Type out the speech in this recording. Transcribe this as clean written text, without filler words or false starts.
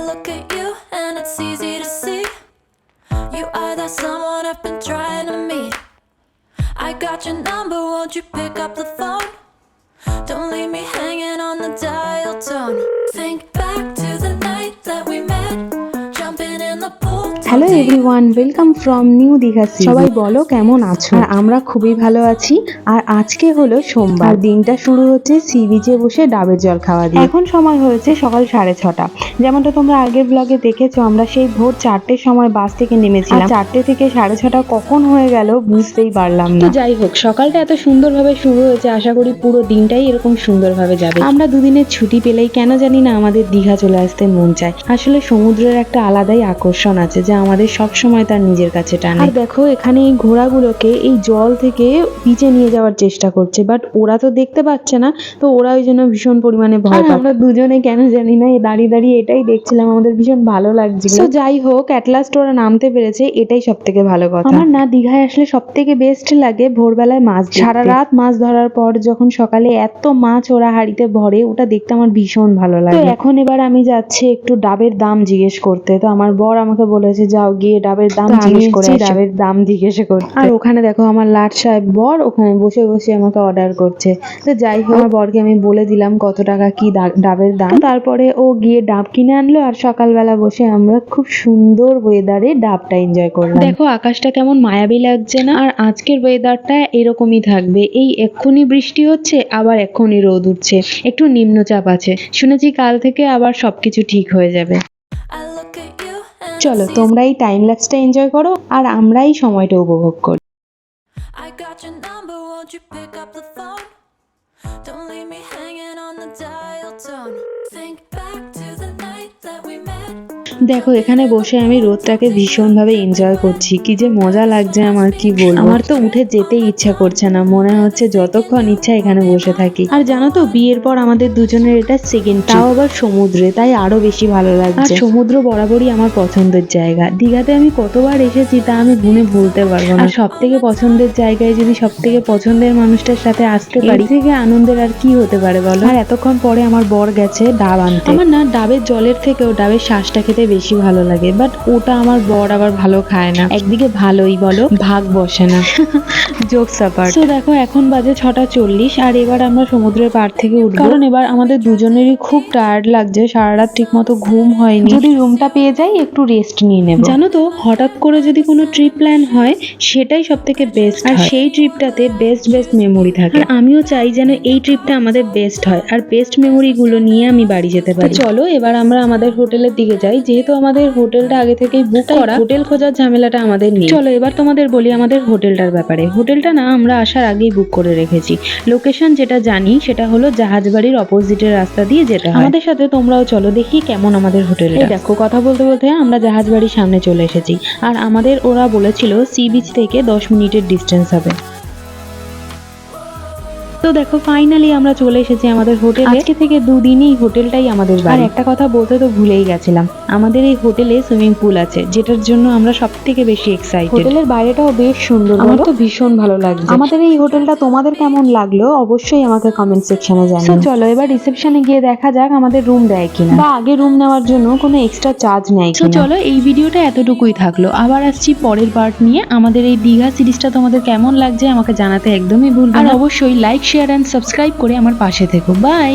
look at you and it's easy to see you are that someone I've been trying to meet. I got your number, won't you pick up the phone? Don't leave me hanging on the dial tone. Think back to the night that we met, jumping in the pool. Hello everyone, welcome from New Digha sea. সবাই বলো কেমন আছো? আর আমরা খুবই ভালো আছি। আর আজকে হলো সোমবার, দিনটা শুরু হচ্ছে সি বিচে বসে ডাবের জল খাওয়া দিয়ে। এখন সময় হয়েছে সকাল 6:30। যেমনটা তোমরা আগের ব্লগে দেখেছো, আমরা সেই ভোর 4টের সময় বাস থেকে নেমেছিলাম। 4টে থেকে 6:30 কখন হয়ে গেল বুঝতেই পারলাম না। তো যাই হোক, সকালটা এত সুন্দরভাবে শুরু হয়েছে, আশা করি পুরো দিনটাই এরকম সুন্দরভাবে যাবে। আমরা দুদিনের ছুটি পেলেই কেন জানি না আমাদের দীঘা চলে আসতে মন চায়। আসলে সমুদ্রের একটা আলাদাই আকর্ষণ আছে যা আমাদের সব সময় তার নিজের কাছে টানে। আর দেখো, এখানে এই ঘোড়াগুলোকে এই জল থেকে বিচে নিয়ে যাওয়ার চেষ্টা করছে, বাট ওরা তো দেখতে পাচ্ছে না, তো ওরা ওই জন্য ভীষণ পরিমাণে ভয় পায়। আমরা দুজনে কেন জানি না দাঁড়িয়ে দাঁড়িয়ে এটাই দেখছিলাম, আমাদের ভীষণ ভালো লাগছিল। তো যাই হোক, অ্যাট লাস্ট ওরা নামতে পেরেছে, এটাই সব থেকে ভালো কথা। আমার না দীঘায় আসলে সব থেকে বেস্ট লাগে ভোরবেলায় মাছ দেখতে। সারা রাত মাছ ধরার পর যখন সকালে এত মাছ ওরা হাঁড়িতে ভরে, ওটা দেখতে আমার ভীষণ ভালো লাগে। তো এখন এবার আমি যাচ্ছি একটু ডাবের দাম জিজ্ঞেস করতে। তো আমার বর আমাকে বলেছে যাও গিয়ে ডাবের দাম জিজ্ঞেস করে আসো। ডাবের দাম জিজ্ঞেস করতে। আর ওখানে দেখো আমার লাট সাহেব বর ওখানে বসে বসে আমাকে অর্ডার করছে। তো যাই হোক, আমার বরকে আমি বলে দিলাম কত টাকা কি ডাবের দাম। তারপরে ও গিয়ে ডাব কিনে আনলো, আর সকালবেলা বসে আমরা খুব সুন্দর ওয়েদারে ডাবটা এনজয় করলাম। দেখো আকাশটা কেমন মায়াবী লাগছে না? আর আজকের ওয়েদারটা এরকমই থাকবে। এই এক্ষুনি বৃষ্টি হচ্ছে, আবার এক্ষুনি রোদ উঠছে, একটু নিম্নচাপ আছে। শুনেছি কাল থেকে আবার সবকিছু ঠিক হয়ে যাবে। I look at you and চলো তোমরা এই টাইম ল্যাপসটা এনজয় করো, আর আমরা এই সময়টা উপভোগ করি। I got your number, won't you pick up the phone? Don't leave me hanging on the dial tone. Think back to the night that we met. দেখো এখানে বসে আমি রোদটাকে ভীষণভাবে এনজয় করছি, কি যে মজা লাগছে আমার কি বলবো। আমার তো উঠে যেতেই ইচ্ছা করছে না, মনে হচ্ছে যতক্ষণ ইচ্ছা এখানে বসে থাকি। আর জানো তো, বিয়ের পর আমাদের দুজনের এটা সেকেন্ড, তাও আবার সমুদ্রে, তাই আরো বেশি ভালো লাগছে। আর সমুদ্র বরাবরই আমার পছন্দের জায়গা। দীঘাতে আমি কতবার এসেছি তা আমি গুণে ভুলতে পারবো না। আর সব থেকে পছন্দের জায়গায় যদি সব থেকে পছন্দের মানুষটার সাথে আসতে পারি, থেকে আনন্দের আর কি হতে পারে বলো। আর এতক্ষণ পরে আমার বর গেছে ডাব আনতে। আমার না ডাবের জলের থেকেও ডাবের শ্বাসটা খেতে বেশি ভালো লাগে, বাট ওটা আমার বর আবার ভালো খায় না। একদিকে ভালোই বলো, ভাগ বসে না। Jokes apart. তো দেখো এখন বাজে 6:40, আর এবার আমরা সমুদ্রের পাড় থেকে উঠবো, কারণ এবার আমাদের দুজনেরই খুব টায়ার্ড লাগছে, সারা রাত ঠিক মতো ঘুম হয়নি। যদি রুমটা পেয়ে যাই একটু রেস্ট নিয়ে নেব। জানো তো, হঠাৎ করে যদি কোনো ট্রিপ প্ল্যান হয় সেটাই সব থেকে বেস্ট, আর সেই ট্রিপটাতে বেস্ট মেমোরি থাকে। আমিও চাই যেন এই ট্রিপটা আমাদের বেস্ট হয়, আর বেস্ট মেমোরি গুলো নিয়ে আমি বাড়ি যেতে পারি। চলো এবার আমরা আমাদের হোটেলের দিকে যাই, যেহেতু আমাদের হোটেলটা আগে থেকেই বুক করা, হোটেল খোঁজার ঝামেলাটা আমাদের নেই। চলো এবার তোমাদের বলি আমাদের হোটেলটার ব্যাপারে। হোটেলটা না আমরা আসার আগেই বুক করে রেখেছি। লোকেশন যেটা জানি সেটা হলো জাহাজবাড়ির অপোজিটের রাস্তা দিয়ে যেতে হয়। আমাদের সাথে তোমরাও চলো, দেখি কেমন আমাদের হোটেলটা। দেখো কথা বলতে বলতে আমরা জাহাজবাড়ির সামনে চলে এসেছি, আর আমাদের ওরা বলেছিল সি বিচ থেকে 10 মিনিটের ডিস্টেন্স হবে। তো দেখো ফাইনালি আমরা চলে এসেছি আমাদের হোটেলে। আজকে থেকে দুদিনই হোটেলটাই আমাদের বাড়ি। আর একটা কথা বলতে তো ভুলেই গেছিলাম, আমাদের এই হোটেলে সুইমিং পুল আছে, যেটার জন্য আমরা সব থেকে বেশি এক্সাইটেড। হোটেলের বাইরেটাও বেশ সুন্দর, আমার তো ভীষণ ভালো লাগছে। আমাদের এই হোটেলটা তোমাদের কেমন লাগলো অবশ্যই আমাকে কমেন্ট সেকশনে জানিও। চলো এবার রিসেপশনে গিয়ে দেখা যাক আমাদের রুম দেয় কিনা, বা আগে রুম নেওয়ার জন্য কোনো এক্সট্রা চার্জ নেয় কিনা। চলো এই ভিডিওটা এতটুকুই থাকলো, আবার আসছি পরের পার্ট নিয়ে। আমাদের এই দীঘা সিরিজটা তোমাদের কেমন লাগছে আমাকে জানাতে একদমই ভুলবে না। আর অবশ্যই লাইক, শেয়ার এন্ড সাবস্ক্রাইব করে আমার পাশে থেকো। বাই।